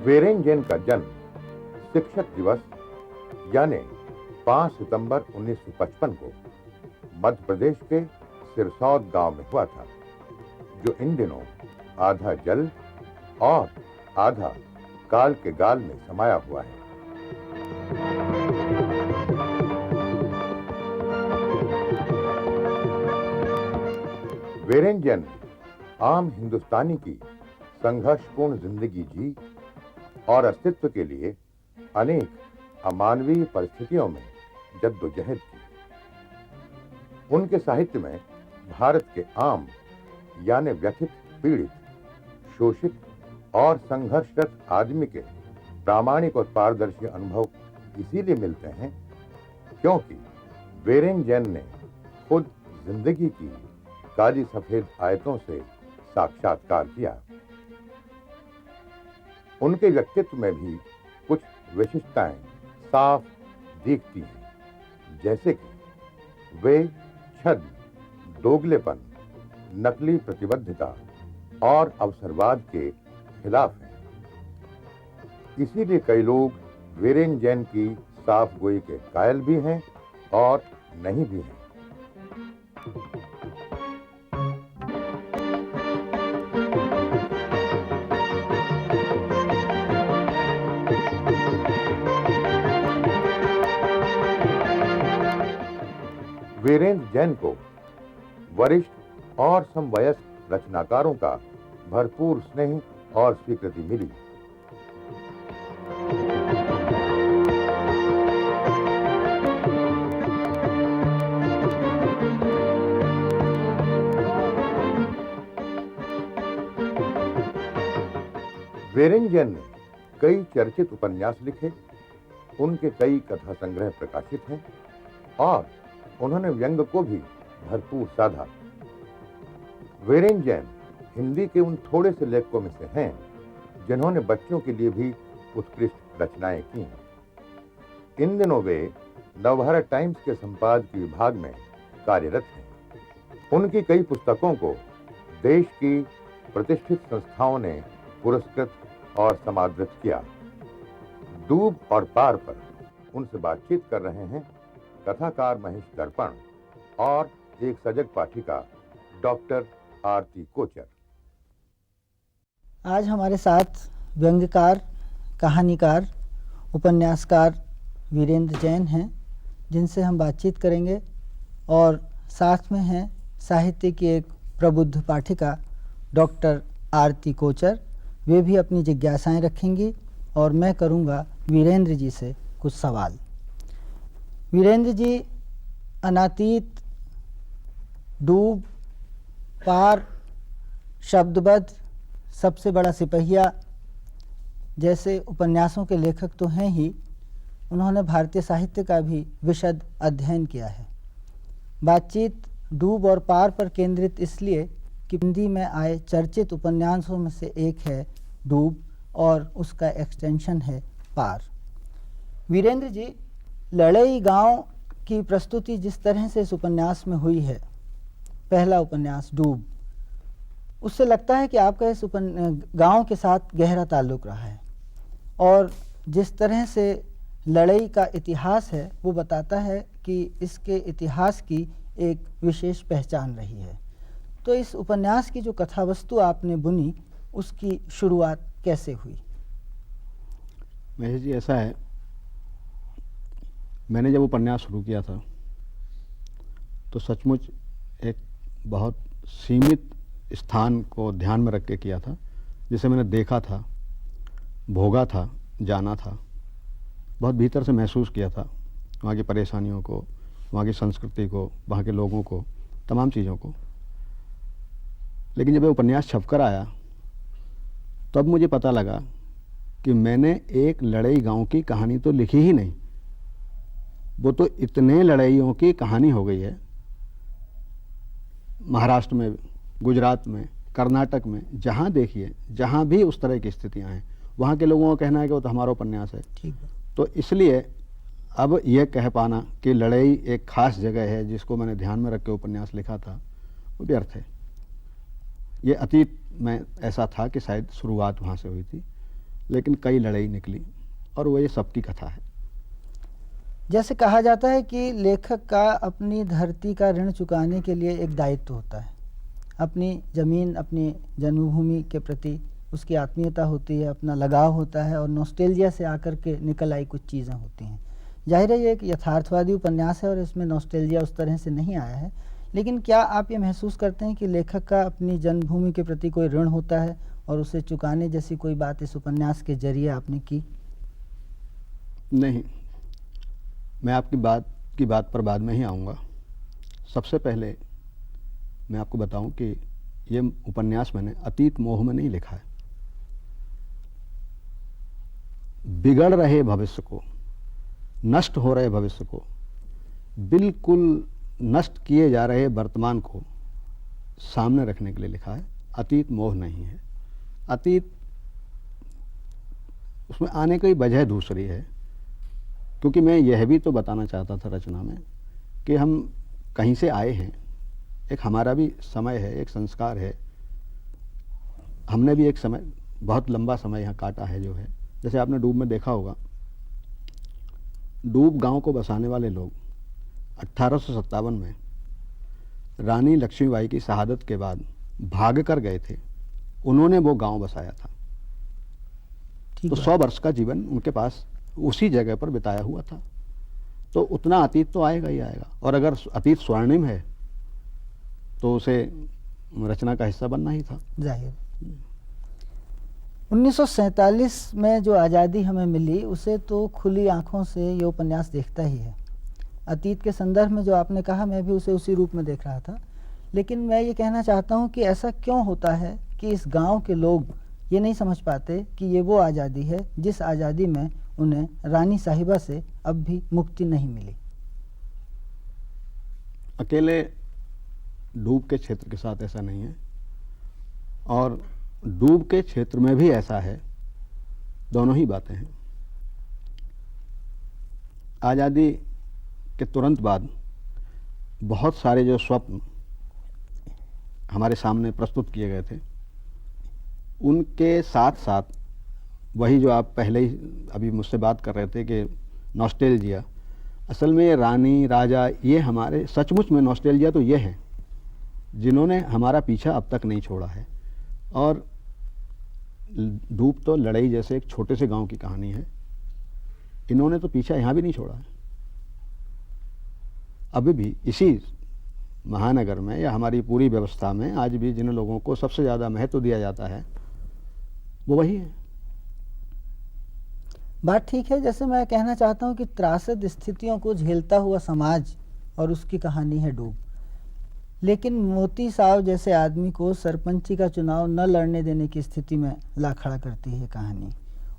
वीरेन जैन का जन्म शिक्षक दिवस यानी 5 सितंबर 1955 को मध्य प्रदेश के सिरसौद गांव में हुआ था, जो इन दिनों आधा जल और आधा काल के गाल में समाया हुआ है। वीरेन जैन ने आम हिंदुस्तानी की संघर्षपूर्ण जिंदगी जी और अस्तित्व के लिए अनेक अमानवीय परिस्थितियों में जद्दोजहद की। उनके साहित्य में भारत के आम यानी व्यथित, पीड़ित, शोषित और संघर्षरत आदमी के प्रामाणिक और पारदर्शी अनुभव इसीलिए मिलते हैं क्योंकि वीरेन जैन ने खुद जिंदगी की काली सफेद आयतों से साक्षात्कार किया। उनके व्यक्तित्व में भी कुछ विशिष्टताएं साफ दिखती हैं, जैसे कि वे छद्म, दोगलेपन, नकली प्रतिबद्धता और अवसरवाद के खिलाफ हैं। इसीलिए कई लोग वीरेन जैन की साफ गोई के कायल भी हैं और नहीं भी हैं। वीरेन जैन को वरिष्ठ और समवयस्क रचनाकारों का भरपूर स्नेह और स्वीकृति मिली। वीरेन जैन ने कई चर्चित उपन्यास लिखे, उनके कई कथा संग्रह प्रकाशित हैं और उन्होंने व्यंग को भी भरपूर साधा। वीरेन जैन हिंदी के उन थोड़े से लेखकों में से हैं जिन्होंने बच्चों के लिए भी उत्कृष्ट रचनाएं की हैं। इन दिनों वे नवभारत टाइम्स के संपादकीय विभाग में कार्यरत हैं। उनकी कई पुस्तकों को देश की प्रतिष्ठित संस्थाओं ने पुरस्कृत और समादृत किया। डूब और पार पर उनसे बातचीत कर रहे हैं कथाकार महेश दर्पण और एक सजग पाठिका डॉक्टर आरती कोचर। आज हमारे साथ व्यंग्यकार, कहानीकार, उपन्यासकार वीरेंद्र जैन हैं, जिनसे हम बातचीत करेंगे, और साथ में हैं साहित्य की एक प्रबुद्ध पाठिका डॉक्टर आरती कोचर। वे भी अपनी जिज्ञासाएं रखेंगी और मैं करूंगा वीरेंद्र जी से कुछ सवाल। वीरेंद्र जी, अनातीत, डूब, पार, शब्दबद्ध, सबसे बड़ा सिपहिया जैसे उपन्यासों के लेखक तो हैं ही, उन्होंने भारतीय साहित्य का भी विशद अध्ययन किया है। बातचीत डूब और पार पर केंद्रित इसलिए कि हिंदी में आए चर्चित उपन्यासों में से एक है डूब और उसका एक्सटेंशन है पार। वीरेंद्र जी, लड़ई गांव की प्रस्तुति जिस तरह से इस उपन्यास में हुई है, पहला उपन्यास डूब, उससे लगता है कि आपका इस गांव के साथ गहरा ताल्लुक़ रहा है, और जिस तरह से लड़ई का इतिहास है वो बताता है कि इसके इतिहास की एक विशेष पहचान रही है। तो इस उपन्यास की जो कथा वस्तु आपने बुनी, उसकी शुरुआत कैसे हुई? महेश जी, ऐसा है, मैंने जब उपन्यास शुरू किया था तो सचमुच एक बहुत सीमित स्थान को ध्यान में रख के किया था, जिसे मैंने देखा था, भोगा था, जाना था, बहुत भीतर से महसूस किया था, वहाँ की परेशानियों को, वहाँ की संस्कृति को, वहाँ के लोगों को, तमाम चीज़ों को। लेकिन जब ये उपन्यास छपकर आया तब मुझे पता लगा कि मैंने एक लड़ाई गांव की कहानी तो लिखी ही नहीं, वो तो इतने लड़ाइयों की कहानी हो गई है। महाराष्ट्र में, गुजरात में, कर्नाटक में, जहाँ देखिए, जहाँ भी उस तरह की स्थितियाँ हैं, वहाँ के लोगों का कहना है कि वो तो हमारा उपन्यास है। ठीक है। तो इसलिए अब यह कह पाना कि लड़ाई एक खास जगह है जिसको मैंने ध्यान में रख के उपन्यास लिखा था, वो व्यर्थ है। ये अतीत में ऐसा था कि शायद शुरुआत वहाँ से हुई थी, लेकिन कई लड़ाई निकली और वो ये सबकी कथा है। जैसे कहा जाता है कि लेखक का अपनी धरती का ऋण चुकाने के लिए एक दायित्व होता है, अपनी ज़मीन, अपनी जन्मभूमि के प्रति उसकी आत्मीयता होती है, अपना लगाव होता है और नॉस्टेल्जिया से आकर के निकल आई कुछ चीज़ें होती हैं। जाहिर है ये एक यथार्थवादी उपन्यास है और इसमें नॉस्टेल्जिया उस तरह से नहीं आया है, लेकिन क्या आप ये महसूस करते हैं कि लेखक का अपनी जन्मभूमि के प्रति कोई ऋण होता है और उसे चुकाने जैसी कोई बात इस उपन्यास के जरिए आपने की? नहीं, मैं आपकी बात पर बाद में ही आऊँगा। सबसे पहले मैं आपको बताऊं कि ये उपन्यास मैंने अतीत मोह में नहीं लिखा है। बिगड़ रहे भविष्य को, नष्ट हो रहे भविष्य को, बिल्कुल नष्ट किए जा रहे वर्तमान को सामने रखने के लिए लिखा है। अतीत मोह नहीं है। अतीत, उसमें आने की वजह दूसरी है, क्योंकि मैं यह भी तो बताना चाहता था रचना में कि हम कहीं से आए हैं, एक हमारा भी समय है, एक संस्कार है। हमने भी एक समय, बहुत लंबा समय यहाँ काटा है जो है। जैसे आपने डूब में देखा होगा, डूब गांव को बसाने वाले लोग 1857 में रानी लक्ष्मीबाई की शहादत के बाद भाग कर गए थे, उन्होंने वो गांव बसाया था। तो 100 वर्ष का जीवन उनके पास उसी जगह पर बिताया हुआ था। तो उतना अतीत तो आएगा ही आएगा, और अगर अतीत स्वर्णिम है तो उसे रचना का हिस्सा बनना ही था। जाहिर। 1947 में जो आज़ादी हमें मिली उसे तो खुली आंखों से ये उपन्यास देखता ही है। अतीत के संदर्भ में जो आपने कहा, मैं भी उसे उसी रूप में देख रहा था, लेकिन मैं ये कहना चाहता हूँ कि ऐसा क्यों होता है कि इस गांव के लोग ये नहीं समझ पाते कि ये वो आज़ादी है जिस आज़ादी में उन्हें रानी साहिबा से अब भी मुक्ति नहीं मिली। अकेले डूब के क्षेत्र के साथ ऐसा नहीं है, और डूब के क्षेत्र में भी ऐसा है। दोनों ही बातें हैं। आज़ादी के तुरंत बाद बहुत सारे जो स्वप्न हमारे सामने प्रस्तुत किए गए थे, उनके साथ साथ वही जो आप पहले ही अभी मुझसे बात कर रहे थे कि नॉस्टेल्जिया, असल में रानी, राजा, ये हमारे सचमुच में नॉस्टेल्जिया तो ये है जिन्होंने हमारा पीछा अब तक नहीं छोड़ा है। और डूब तो लड़ाई जैसे एक छोटे से गांव की कहानी है, इन्होंने तो पीछा यहाँ भी नहीं छोड़ा है। अभी भी इसी महानगर में या हमारी पूरी व्यवस्था में आज भी जिन लोगों को सबसे ज़्यादा महत्व दिया जाता है वो वही है। बात ठीक है। जैसे मैं कहना चाहता हूँ कि त्रासद स्थितियों को झेलता हुआ समाज और उसकी कहानी है डूब, लेकिन मोती साहब जैसे आदमी को सरपंची का चुनाव न लड़ने देने की स्थिति में ला खड़ा करती है कहानी,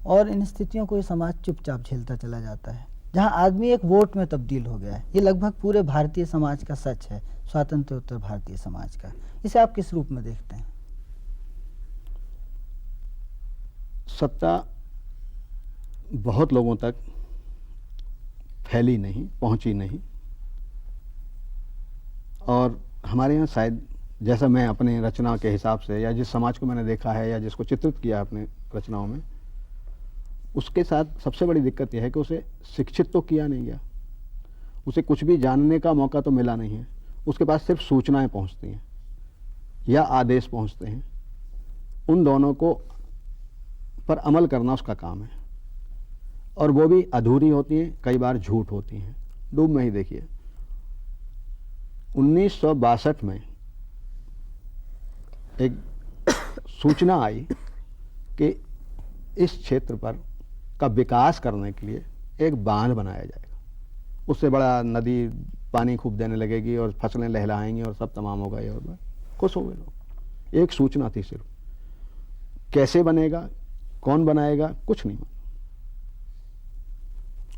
और इन स्थितियों को ये समाज चुपचाप झेलता चला जाता है, जहाँ आदमी एक वोट में तब्दील हो गया है। ये लगभग पूरे भारतीय समाज का सच है, स्वातंत्रोत्तर भारतीय समाज का। इसे आप किस रूप में देखते हैं? सत्ता बहुत लोगों तक फैली नहीं, पहुंची नहीं, और हमारे यहाँ शायद, जैसा मैं अपने रचना के हिसाब से या जिस समाज को मैंने देखा है या जिसको चित्रित किया अपने रचनाओं में, उसके साथ सबसे बड़ी दिक्कत यह है कि उसे शिक्षित तो किया नहीं गया, उसे कुछ भी जानने का मौका तो मिला नहीं है। उसके पास सिर्फ सूचनाएं पहुंचती हैं या आदेश पहुंचते हैं, उन दोनों को पर अमल करना उसका काम है, और वो भी अधूरी होती हैं, कई बार झूठ होती हैं। डूब में ही देखिए, 1962 में एक सूचना आई कि इस क्षेत्र पर का विकास करने के लिए एक बांध बनाया जाएगा, उससे बड़ा नदी पानी खूब देने लगेगी और फसलें लहलाएंगी और सब तमाम होगा। ये खुश हो गए लोग। एक सूचना थी सिर्फ, कैसे बनेगा, कौन बनाएगा, कुछ नहीं मालूम।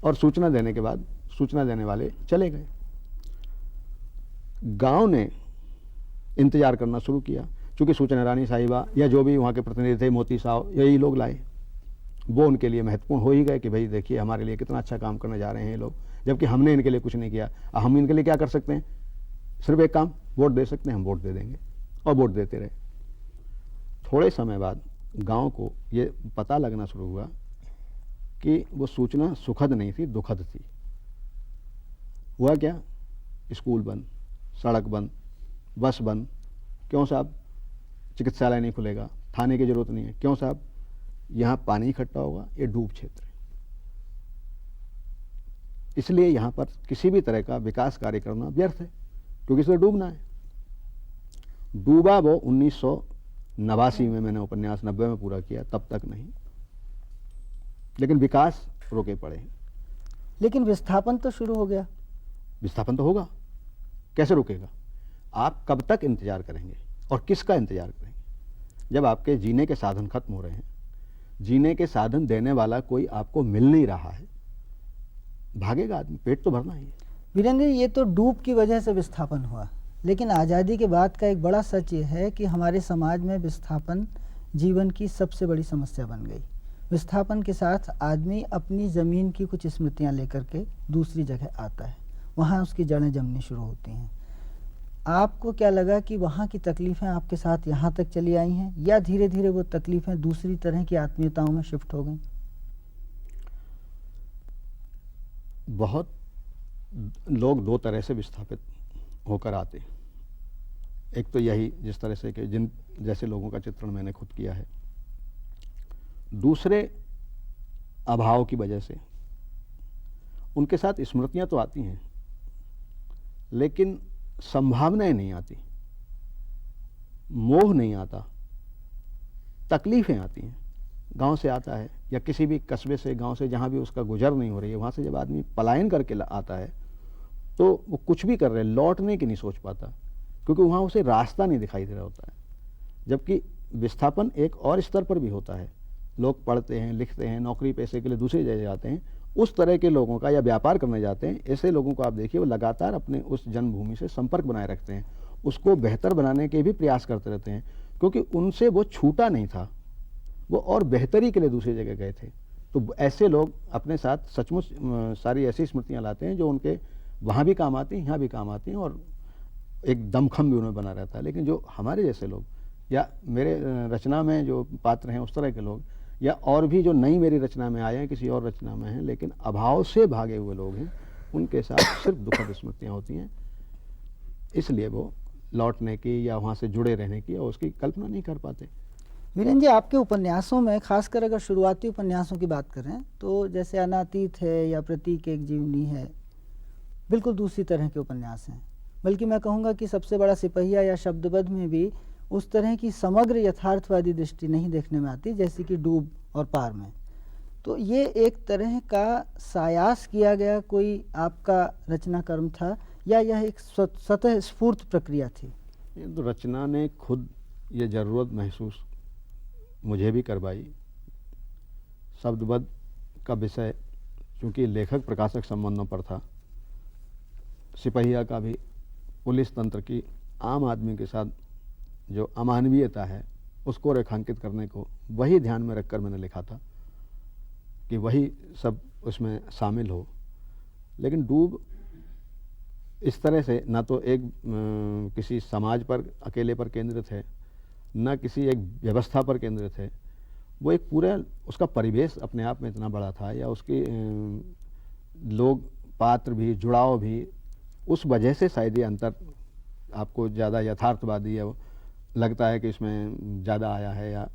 और सूचना देने के बाद सूचना देने वाले चले गए। गांव ने इंतजार करना शुरू किया, क्योंकि सूचना रानी साहिबा या जो भी वहाँ के प्रतिनिधि थे, मोती साहब, यही लोग लाए। वो उनके लिए महत्वपूर्ण हो ही गए कि भाई देखिए हमारे लिए कितना अच्छा काम करने जा रहे हैं ये लोग, जबकि हमने इनके लिए कुछ नहीं किया। हम इनके लिए क्या कर सकते हैं? सिर्फ एक काम, वोट दे सकते हैं, हम वोट दे देंगे। और वोट देते रहे। थोड़े समय बाद गांव को ये पता लगना शुरू हुआ कि वो सूचना सुखद नहीं थी, दुखद थी। हुआ क्या? स्कूल बंद, सड़क बंद, बस बंद। क्यों साहब? चिकित्सालय नहीं खुलेगा, थाने की जरूरत नहीं है। क्यों साहब? यहाँ पानी इकट्ठा होगा, ये डूब क्षेत्र है, इसलिए यहाँ पर किसी भी तरह का विकास कार्य करना व्यर्थ है, क्योंकि इसमें डूबना है। डूबा वो 1989 में, मैंने उपन्यास 90 में पूरा किया, तब तक नहीं। लेकिन विकास रोके पड़े हैं। लेकिन विस्थापन तो शुरू हो गया। विस्थापन तो होगा, कैसे रुकेगा? आप कब तक इंतजार करेंगे और किसका इंतजार करेंगे? जब आपके जीने के साधन खत्म हो रहे हैं, जीने के साधन देने वाला कोई आपको मिल नहीं रहा है, भागेगा आदमी, पेट तो भरना ही है। वीरेंद्र, ये तो डूब की वजह से विस्थापन हुआ, लेकिन आज़ादी के बाद का एक बड़ा सच ये है कि हमारे समाज में विस्थापन जीवन की सबसे बड़ी समस्या बन गई। विस्थापन के साथ आदमी अपनी ज़मीन की कुछ स्मृतियां लेकर के दूसरी जगह आता है, वहाँ उसकी जड़ें जमनी शुरू होती हैं। आपको क्या लगा कि वहाँ की तकलीफ़ें आपके साथ यहाँ तक चली आई हैं, या धीरे धीरे वो तकलीफ़ें दूसरी तरह की आत्मीयताओं में शिफ्ट हो गई? बहुत लोग दो तरह से विस्थापित होकर आते हैं। एक तो यही, जिस तरह से कि जिन जैसे लोगों का चित्रण मैंने खुद किया है। दूसरे, अभाव की वजह से उनके साथ स्मृतियां तो आती हैं, लेकिन संभावनाएं नहीं आती, मोह नहीं आता, तकलीफें आती हैं। गांव से आता है या किसी भी कस्बे से, गांव से, जहां भी उसका गुजर नहीं हो रही है, वहां से जब आदमी पलायन करके आता है तो वो कुछ भी कर रहे, लौटने की नहीं सोच पाता, क्योंकि वहां उसे रास्ता नहीं दिखाई दे रहा होता है। जबकि विस्थापन एक और स्तर पर भी होता है। लोग पढ़ते हैं, लिखते हैं, नौकरी पैसे के लिए दूसरी जगह जाते हैं, उस तरह के लोगों का, या व्यापार करने जाते हैं, ऐसे लोगों को आप देखिए वो लगातार अपने उस जन्मभूमि से संपर्क बनाए रखते हैं, उसको बेहतर बनाने के भी प्रयास करते रहते हैं, क्योंकि उनसे वो छूटा नहीं था, वो और बेहतरी के लिए दूसरी जगह गए थे। तो ऐसे लोग अपने साथ सचमुच सारी ऐसी स्मृतियाँ लाते हैं जो उनके वहाँ भी काम आती हैं, यहाँ भी काम आती हैं, और एक दमखम भी उन्हें बना रहता है। लेकिन जो हमारे जैसे लोग, या मेरे रचना में जो पात्र हैं उस तरह के लोग, या और भी जो नई मेरी रचना में आए हैं, किसी और रचना में हैं, लेकिन अभाव से भागे हुए लोग हैं, उनके साथ सिर्फ दुखद स्मृतियाँ होती हैं। इसलिए वो लौटने की या वहाँ से जुड़े रहने की और उसकी कल्पना नहीं कर पाते। वीरेंद्र जी, आपके उपन्यासों में, खासकर अगर शुरुआती उपन्यासों की बात करें तो जैसे अनातीत है या प्रतीक एक जीवनी है, बिल्कुल दूसरी तरह के उपन्यास हैं। बल्कि मैं कहूँगा कि सबसे बड़ा सिपहिया या शब्दबद्ध में भी उस तरह की समग्र यथार्थवादी दृष्टि नहीं देखने में आती जैसे कि डूब और पार में। तो ये एक तरह का सायास किया गया कोई आपका रचना कर्म था, या यह एक स्वतः स्फूर्त प्रक्रिया थी? ये तो रचना ने खुद ये ज़रूरत महसूस मुझे भी करवाई। शब्दबद्ध का विषय चूँकि लेखक प्रकाशक संबंधों पर था, सिपहिया का भी पुलिस तंत्र की आम आदमी के साथ जो अमानवीयता है उसको रेखांकित करने को वही ध्यान में रखकर मैंने लिखा था कि वही सब उसमें शामिल हो। लेकिन डूब इस तरह से ना तो एक किसी समाज पर अकेले पर केंद्रित है, ना किसी एक व्यवस्था पर केंद्रित है। वो एक पूरा उसका परिवेश अपने आप में इतना बड़ा था, या उसके लोग, पात्र भी, जुड़ाव भी, उस वजह से शायद ये अंतर आपको ज़्यादा यथार्थवादी या लगता है कि इसमें ज़्यादा आया है या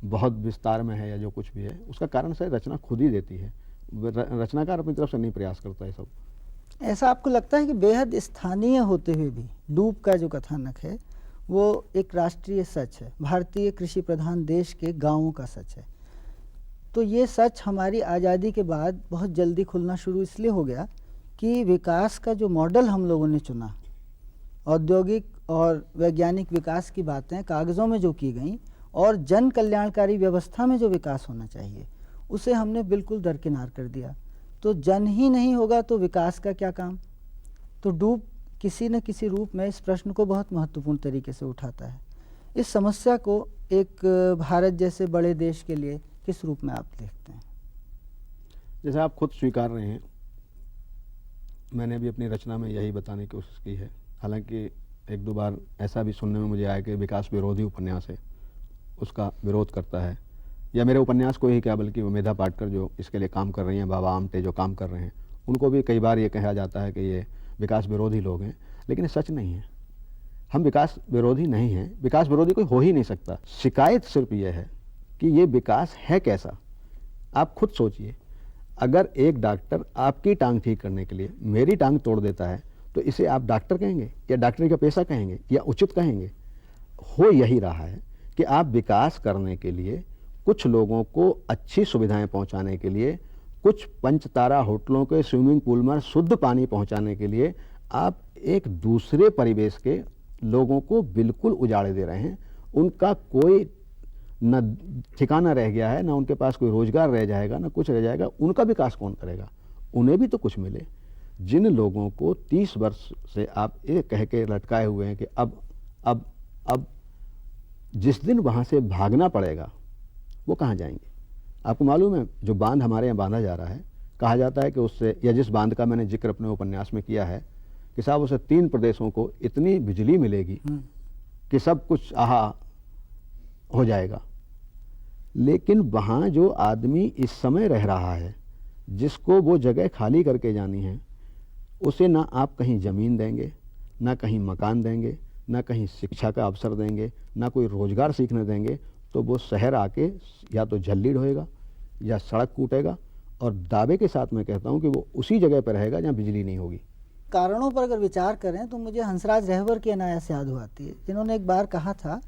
बहुत विस्तार में है या जो कुछ भी है, उसका कारण शायद रचना खुद ही देती है। रचनाकार अपनी तरफ से नहीं प्रयास करता है सब। ऐसा आपको लगता है कि बेहद स्थानीय होते हुए भी डूब का जो कथानक है वो एक राष्ट्रीय सच है, भारतीय कृषि प्रधान देश के गांवों का सच है? तो ये सच हमारी आज़ादी के बाद बहुत जल्दी खुलना शुरू इसलिए हो गया कि विकास का जो मॉडल हम लोगों ने चुना, औद्योगिक और वैज्ञानिक विकास की बातें कागज़ों में जो की गई, और जन कल्याणकारी व्यवस्था में जो विकास होना चाहिए उसे हमने बिल्कुल दरकिनार कर दिया। तो जन ही नहीं होगा तो विकास का क्या काम। तो डूब किसी न किसी रूप में इस प्रश्न को बहुत महत्वपूर्ण तरीके से उठाता है। इस समस्या को एक भारत जैसे बड़े देश के लिए किस रूप में आप देखते हैं? जैसे आप खुद स्वीकार रहे हैं, मैंने भी अपनी रचना में यही बताने की कोशिश की है। हालांकि एक दो बार ऐसा भी सुनने में मुझे आया कि विकास विरोधी उपन्यास है, उसका विरोध करता है, या मेरे उपन्यास को ही क्या बल्कि मेधा पाटकर जो इसके लिए काम कर रही हैं, बाबा आमटे जो काम कर रहे हैं, उनको भी कई बार ये कहा जाता है कि ये विकास विरोधी लोग हैं। लेकिन ये सच नहीं है। हम विकास विरोधी नहीं हैं, विकास विरोधी कोई हो ही नहीं सकता। शिकायत सिर्फ ये है कि ये विकास है कैसा। आप खुद सोचिए, अगर एक डॉक्टर आपकी टांग ठीक करने के लिए मेरी टांग तोड़ देता है तो इसे आप डॉक्टर कहेंगे या डॉक्टरी का पेशा कहेंगे या उचित कहेंगे? हो यही रहा है कि आप विकास करने के लिए, कुछ लोगों को अच्छी सुविधाएं पहुंचाने के लिए, कुछ पंचतारा होटलों के स्विमिंग पूल में शुद्ध पानी पहुंचाने के लिए आप एक दूसरे परिवेश के लोगों को बिल्कुल उजाड़े दे रहे हैं। उनका कोई न ठिकाना रह गया है, ना उनके पास कोई रोजगार रह जाएगा, ना कुछ रह जाएगा। उनका विकास कौन करेगा? उन्हें भी तो कुछ मिले। जिन लोगों को 30 वर्ष से आप ये कह के लटकाए हुए हैं कि अब जिस दिन वहाँ से भागना पड़ेगा वो कहाँ जाएंगे? आपको मालूम है, जो बांध हमारे यहाँ बांधा जा रहा है, कहा जाता है कि उससे, या जिस बांध का मैंने जिक्र अपने उपन्यास में किया है कि साहब उससे 3 प्रदेशों को इतनी बिजली मिलेगी कि सब कुछ आहा हो जाएगा। लेकिन वहाँ जो आदमी इस समय रह रहा है, जिसको वो जगह खाली करके जानी है, उसे ना आप कहीं ज़मीन देंगे, ना कहीं मकान देंगे, ना कहीं शिक्षा का अवसर देंगे, ना कोई रोज़गार सीखने देंगे, तो वो शहर आके या तो झल्ली ढोएगा या सड़क कूटेगा। और दावे के साथ मैं कहता हूँ कि वो उसी जगह पर रहेगा जहाँ बिजली नहीं होगी। कारणों पर अगर विचार करें तो मुझे हंसराज रहबर की अनायास याद हो आती है, जिन्होंने एक बार कहा था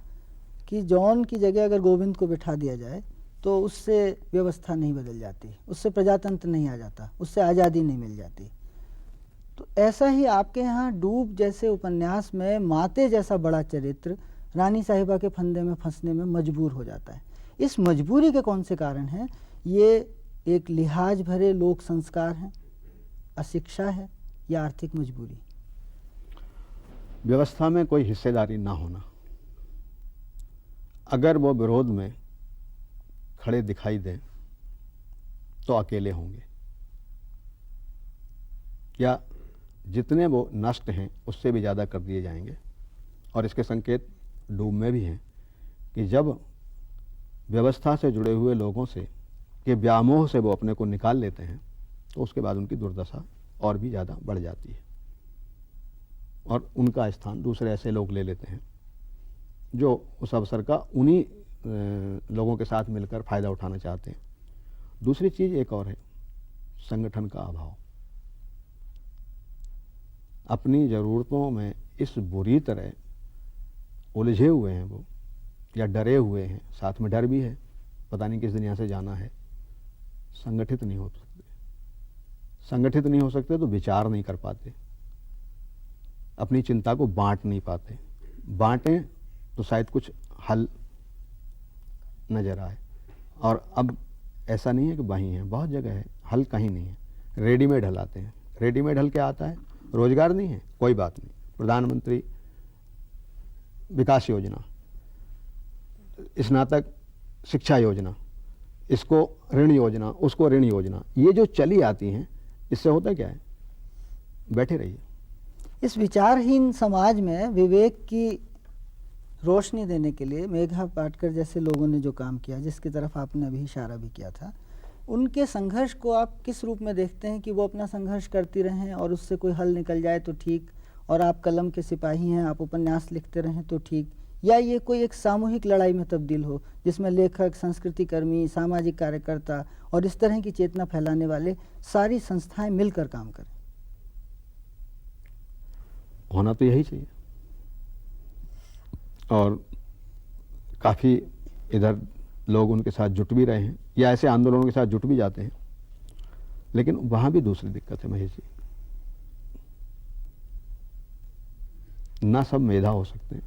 कि जॉन की जगह अगर गोविंद को बिठा दिया जाए तो उससे व्यवस्था नहीं बदल जाती, उससे प्रजातंत्र नहीं आ जाता, उससे आज़ादी नहीं मिल जाती। तो ऐसा ही आपके यहाँ डूब जैसे उपन्यास में माते जैसा बड़ा चरित्र रानी साहिबा के फंदे में फंसने में मजबूर हो जाता है। इस मजबूरी के कौन से कारण हैं? ये एक लिहाज भरे लोक संस्कार हैं, अशिक्षा है, या आर्थिक मजबूरी? व्यवस्था में कोई हिस्सेदारी ना होना। अगर वो विरोध में खड़े दिखाई दें तो अकेले होंगे, या जितने वो नष्ट हैं उससे भी ज़्यादा कर दिए जाएंगे। और इसके संकेत डूब में भी हैं कि जब व्यवस्था से जुड़े हुए लोगों से के व्यामोह से वो अपने को निकाल लेते हैं तो उसके बाद उनकी दुर्दशा और भी ज़्यादा बढ़ जाती है और उनका स्थान दूसरे ऐसे लोग ले लेते हैं जो उस अवसर का उन्हीं लोगों के साथ मिलकर फ़ायदा उठाना चाहते हैं। दूसरी चीज़ एक और है, संगठन का अभाव। अपनी ज़रूरतों में इस बुरी तरह उलझे हुए हैं वो, या डरे हुए हैं, साथ में डर भी है, पता नहीं किस दिन यहाँ से जाना है। संगठित नहीं हो सकते। संगठित नहीं हो सकते तो विचार नहीं कर पाते, अपनी चिंता को बांट नहीं पाते। बांटें तो शायद कुछ हल नजर आए। और अब ऐसा नहीं है कि वहीं है, बहुत जगह है, हल कहीं नहीं है, रेडीमेड हल आते हैं। रेडीमेड हल क्या आता है? रोजगार नहीं है, कोई बात नहीं, प्रधानमंत्री विकास योजना, स्नातक शिक्षा योजना, इसको ऋण योजना, उसको ऋण योजना, ये जो चली आती हैं, इससे होता क्या है? बैठे रहिए। इस विचारहीन समाज में विवेक की रोशनी देने के लिए मेधा पाटकर जैसे लोगों ने जो काम किया, जिसकी तरफ आपने अभी इशारा भी किया था, उनके संघर्ष को आप किस रूप में देखते हैं? कि वो अपना संघर्ष करती रहें और उससे कोई हल निकल जाए तो ठीक, और आप कलम के सिपाही हैं, आप उपन्यास लिखते रहें तो ठीक, या ये कोई एक सामूहिक लड़ाई में तब्दील हो जिसमें लेखक, संस्कृति कर्मी, सामाजिक कार्यकर्ता और इस तरह की चेतना फैलाने वाले सारी संस्थाएं मिलकर काम करें? होना तो यही चाहिए। और काफ़ी इधर लोग उनके साथ जुट भी रहे हैं, या ऐसे आंदोलनों के साथ जुट भी जाते हैं। लेकिन वहाँ भी दूसरी दिक्कत है महेश जी, ना सब मेधा हो सकते हैं,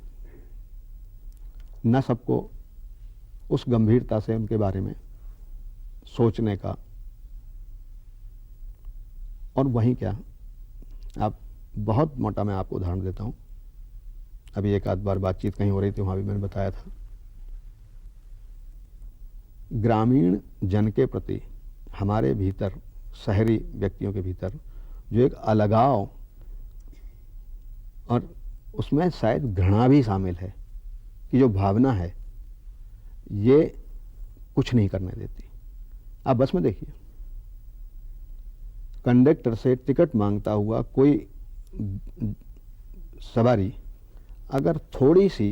ना सबको उस गंभीरता से उनके बारे में सोचने का। और वहीं क्या, आप बहुत मोटा मैं आपको उदाहरण देता हूँ, अभी एक आध बार बातचीत कहीं हो रही थी, वहाँ भी मैंने बताया था, ग्रामीण जन के प्रति हमारे भीतर, शहरी व्यक्तियों के भीतर जो एक अलगाव और उसमें शायद घृणा भी शामिल है कि जो भावना है ये कुछ नहीं करने देती। आप बस में देखिए, कंडक्टर से टिकट मांगता हुआ कोई सवारी अगर थोड़ी सी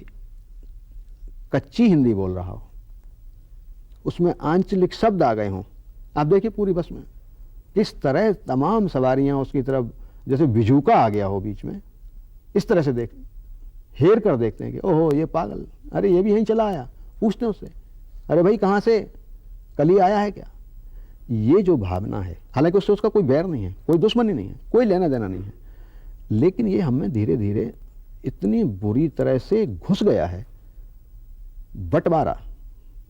कच्ची हिंदी बोल रहा हो, उसमें आंचलिक शब्द आ गए हों, आप देखिए पूरी बस में किस तरह तमाम सवारियां उसकी तरफ जैसे बिजूका आ गया हो बीच में, इस तरह से हेर कर देखते हैं कि ओहो ये पागल, अरे ये भी यहीं चला आया, पूछते हैं उससे, अरे भाई कहाँ से, कल ही आया है क्या। ये जो भावना है, हालांकि उससे उसका कोई बैर नहीं है, कोई दुश्मनी नहीं है, कोई लेना देना नहीं है, लेकिन ये हमें धीरे धीरे इतनी बुरी तरह से घुस गया है, बंटवारा,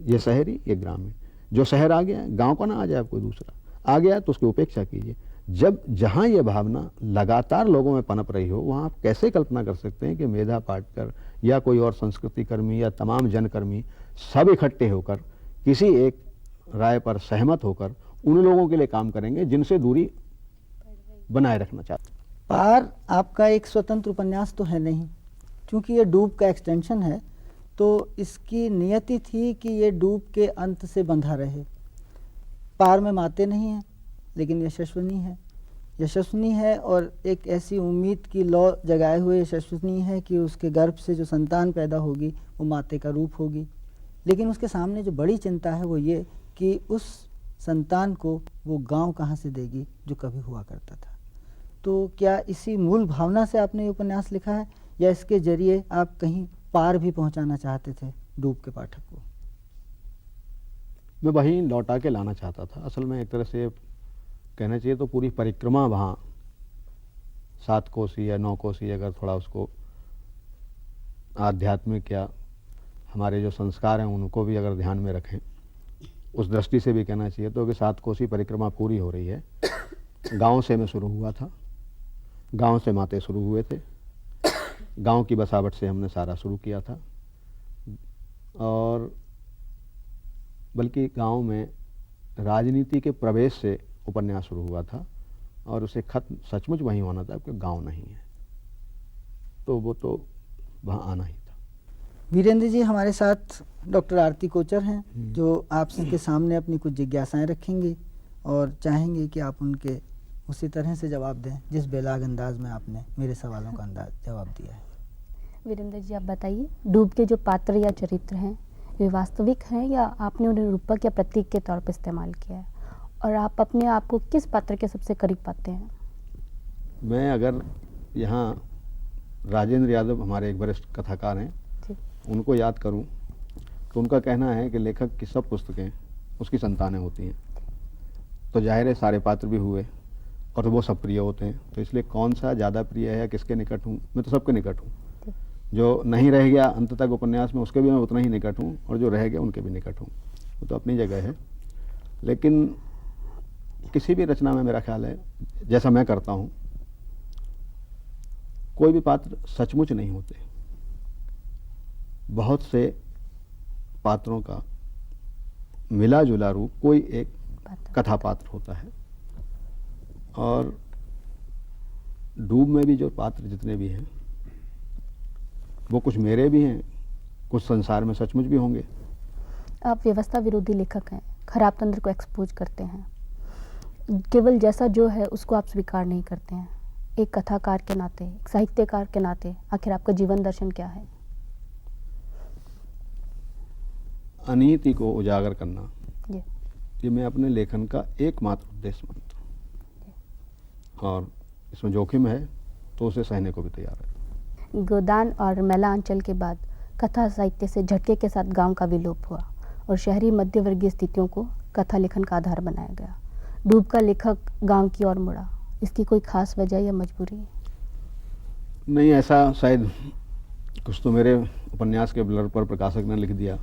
ये शहरी ये ग्रामीण। जो शहर आ गया, गांव का ना आ जाए कोई दूसरा आ गया तो उसकी उपेक्षा कीजिए। जब जहां ये भावना लगातार लोगों में पनप रही हो, वहां आप कैसे कल्पना कर सकते हैं कि मेधा पाटकर या कोई और संस्कृति कर्मी या तमाम जनकर्मी सब इकट्ठे होकर किसी एक राय पर सहमत होकर उन लोगों के लिए काम करेंगे जिनसे दूरी बनाए रखना चाहते हैं। पार आपका एक स्वतंत्र उपन्यास तो है नहीं, क्योंकि ये डूब का एक्सटेंशन है, तो इसकी नियति थी कि ये डूब के अंत से बंधा रहे। पार में माते नहीं हैं, लेकिन यशस्विनी है, यशस्विनी है, और एक ऐसी उम्मीद की लौ जगाए हुए यशस्विनी है कि उसके गर्भ से जो संतान पैदा होगी वो माते का रूप होगी। लेकिन उसके सामने जो बड़ी चिंता है वो ये कि उस संतान को वो गांव कहाँ से देगी जो कभी हुआ करता था। तो क्या इसी मूल भावना से आपने ये उपन्यास लिखा है, या इसके जरिए आप कहीं पार भी पहुंचाना चाहते थे डूब के पाठक को? मैं वहीं लौटा के लाना चाहता था। असल में एक तरह से कहना चाहिए तो पूरी परिक्रमा वहाँ 7 कोसी या 9 कोसी, अगर थोड़ा उसको आध्यात्मिक या हमारे जो संस्कार हैं उनको भी अगर ध्यान में रखें, उस दृष्टि से भी कहना चाहिए तो कि 7 कोसी परिक्रमा पूरी हो रही है। गांव से मैं शुरू हुआ था, गांव से माते शुरू हुए थे, गांव की बसावट से हमने सारा शुरू किया था, और बल्कि गांव में राजनीति के प्रवेश से उपन्यास शुरू हुआ था, और उसे खत्म सचमुच वहीं होना था क्योंकि गांव नहीं है, तो वो तो वहाँ आना ही था। वीरेंद्र जी, हमारे साथ डॉक्टर आरती कोचर हैं, जो आपके सामने अपनी कुछ जिज्ञासाएं रखेंगी और चाहेंगे कि आप उनके उसी तरह से जवाब दें जिस बेलाग अंदाज में आपने मेरे सवालों का जवाब दिया है। वीरेंद्र जी, आप बताइए, डूब के जो पात्र या चरित्र हैं वे वास्तविक हैं या आपने उन्हें रूपक या प्रतीक के तौर पर इस्तेमाल किया है, और आप अपने आप को किस पात्र के सबसे करीब पाते हैं? मैं अगर यहाँ राजेंद्र यादव हमारे एक वरिष्ठ कथाकार हैं, उनको याद करूं तो उनका कहना है कि लेखक की सब पुस्तकें उसकी संतानें होती हैं, तो जाहिर है सारे पात्र भी हुए और वो सब प्रिय होते हैं, तो इसलिए कौन सा ज़्यादा प्रिय है या किसके निकट हूँ, मैं तो सबके निकट हूँ। जो नहीं रह गया अंत तक उपन्यास में उसके भी मैं उतना ही निकट हूँ, और जो रह गया उनके भी निकट हूँ, वो तो अपनी जगह है। लेकिन किसी भी रचना में मेरा ख्याल है, जैसा मैं करता हूँ, कोई भी पात्र सचमुच नहीं होते, बहुत से पात्रों का मिला जुला रूप कोई एक कथा पात्र होता है। और डूब में भी जो पात्र जितने भी हैं वो कुछ मेरे भी हैं, कुछ संसार में सचमुच भी होंगे। आप व्यवस्था विरोधी लेखक हैं, खराब तंत्र को एक्सपोज करते हैं, केवल जैसा जो है उसको आप स्वीकार नहीं करते हैं। एक कथाकार के नाते, एक साहित्यकार के नाते आखिर आपका जीवन दर्शन क्या है? अनीति को उजागर करना, ये मैं अपने लेखन का एकमात्र उद्देश्य मानता हूँ, और इसमें जोखिम है तो उसे सहने को भी तैयार है। गोदान और मैला अंचल के बाद कथा साहित्य से झटके के साथ गांव का विलोप हुआ और शहरी मध्यवर्गीय स्थितियों को कथा लेखन का आधार बनाया गया। डूब का लेखक गांव की ओर मुड़ा, इसकी कोई खास वजह या मजबूरी? नहीं, ऐसा शायद कुछ तो मेरे उपन्यास के ब्लर पर प्रकाशक ने लिख दिया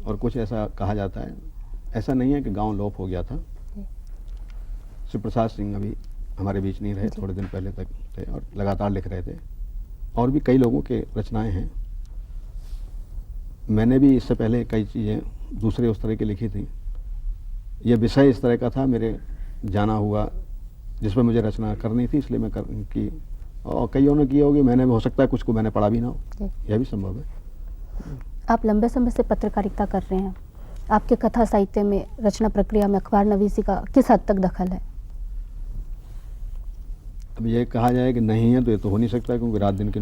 और कुछ ऐसा कहा जाता है, ऐसा नहीं है कि गांव लोप हो गया था। शिव प्रसाद सिंह अभी हमारे बीच नहीं रहे, थोड़े दिन पहले तक थे और लगातार लिख रहे थे। और भी कई लोगों के रचनाएं हैं। मैंने भी इससे पहले कई चीज़ें दूसरे उस तरह की लिखी थी। यह विषय इस तरह का था, मेरे जाना हुआ जिस पर मुझे रचना करनी थी, इसलिए मैं की। और कईयों ने की होगी, मैंने भी, हो सकता है कुछ को मैंने पढ़ा भी ना हो, यह भी संभव है। आप लंबे समय से पत्रकारिता कर रहे हैं, आपके कथा साहित्य में, रचना प्रक्रिया में अखबार नवीसी का किस हद तक दखल है? अब ये कहा जाए कि नहीं है तो ये तो हो नहीं सकता, क्योंकि रात दिन की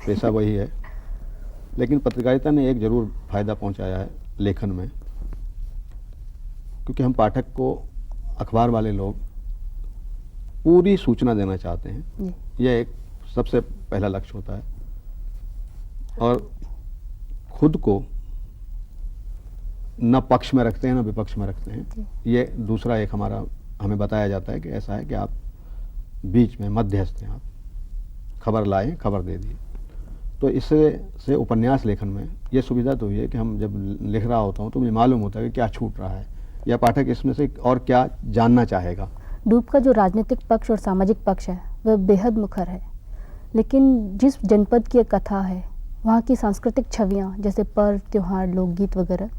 पेशा वही है। लेकिन पत्रकारिता ने एक जरूर फायदा पहुंचाया है लेखन में, क्योंकि हम पाठक को, अखबार वाले लोग पूरी सूचना देना चाहते हैं। यह एक सबसे पहला लक्ष्य होता है। और खुद को न पक्ष में रखते हैं न विपक्ष में रखते हैं। ये दूसरा एक हमारा, हमें बताया जाता है कि ऐसा है कि आप बीच में मध्यस्थ हैं, आप खबर लाए, खबर दे दी। तो इससे से उपन्यास लेखन में ये सुविधा तो हुई है कि हम जब लिख रहा होता हूँ तो मुझे मालूम होता है कि क्या छूट रहा है या पाठक इसमें से और क्या जानना चाहेगा। डूब का जो राजनीतिक पक्ष और सामाजिक पक्ष है वह बेहद मुखर है, लेकिन जिस जनपद की एक कथा है वहाँ की सांस्कृतिक छवियाँ जैसे पर्व, त्योहार, लोकगीत वगैरह,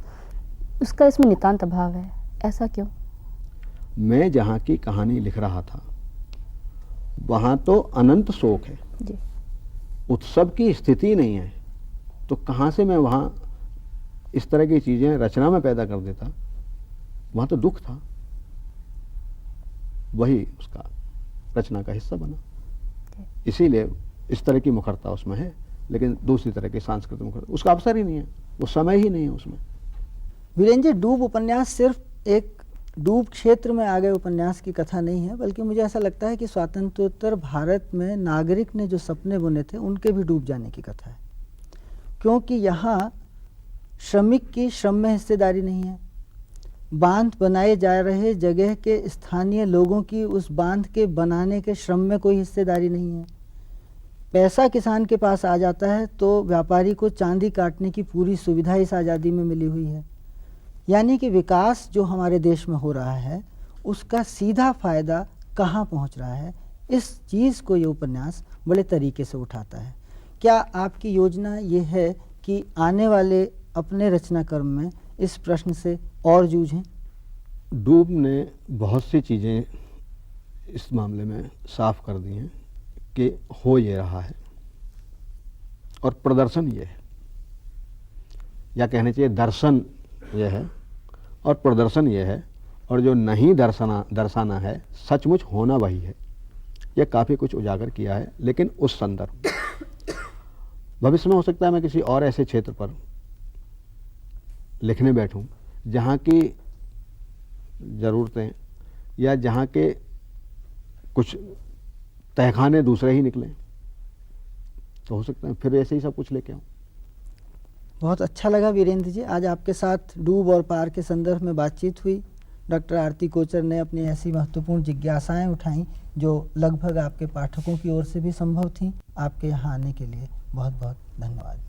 उसका इसमें नितांत अभाव है। ऐसा क्यों? मैं जहाँ की कहानी लिख रहा था वहाँ तो अनंत शोक है जी। उत्सव की स्थिति नहीं है, तो कहाँ से मैं वहाँ इस तरह की चीज़ें रचना में पैदा कर देता? वहाँ तो दुख था, वही उसका रचना का हिस्सा बना। इसीलिए इस तरह की मुखरता उसमें है, लेकिन दूसरी तरह की सांस्कृतिक मुखरता उसका अवसर ही नहीं है, वो समय ही नहीं है उसमें। वीरेंद्र जी, डूब उपन्यास सिर्फ एक डूब क्षेत्र में आ गए उपन्यास की कथा नहीं है, बल्कि मुझे ऐसा लगता है कि स्वातंत्रोत्तर भारत में नागरिक ने जो सपने बुने थे उनके भी डूब जाने की कथा है। क्योंकि यहाँ श्रमिक की श्रम में हिस्सेदारी नहीं है, बांध बनाए जा रहे जगह के स्थानीय लोगों की उस बांध के बनाने के श्रम में कोई हिस्सेदारी नहीं है। पैसा किसान के पास आ जाता है तो व्यापारी को चांदी काटने की पूरी सुविधा इस आज़ादी में मिली हुई है। यानी कि विकास जो हमारे देश में हो रहा है उसका सीधा फायदा कहाँ पहुँच रहा है, इस चीज़ को ये उपन्यास बड़े तरीके से उठाता है। क्या आपकी योजना ये है कि आने वाले अपने रचना कर्म में इस प्रश्न से और जूझें? डूब ने बहुत सी चीज़ें इस मामले में साफ कर दी हैं कि हो ये रहा है, और प्रदर्शन ये है, या कहने चाहिए दर्शन ये है और प्रदर्शन ये है, और जो नहीं दर्शाना है सचमुच होना वही है। यह काफ़ी कुछ उजागर किया है, लेकिन उस संदर्भ भविष्य में हो सकता है मैं किसी और ऐसे क्षेत्र पर लिखने बैठूं जहाँ की ज़रूरतें या जहाँ के कुछ तहखाने दूसरे ही निकलें, तो हो सकता है फिर ऐसे ही सब कुछ लेके आऊँ। बहुत अच्छा लगा वीरेंद्र जी, आज आपके साथ डूब और पार के संदर्भ में बातचीत हुई। डॉक्टर आरती कोचर ने अपनी ऐसी महत्वपूर्ण जिज्ञासाएं उठाई जो लगभग आपके पाठकों की ओर से भी संभव थीं। आपके यहाँ आने के लिए बहुत बहुत धन्यवाद।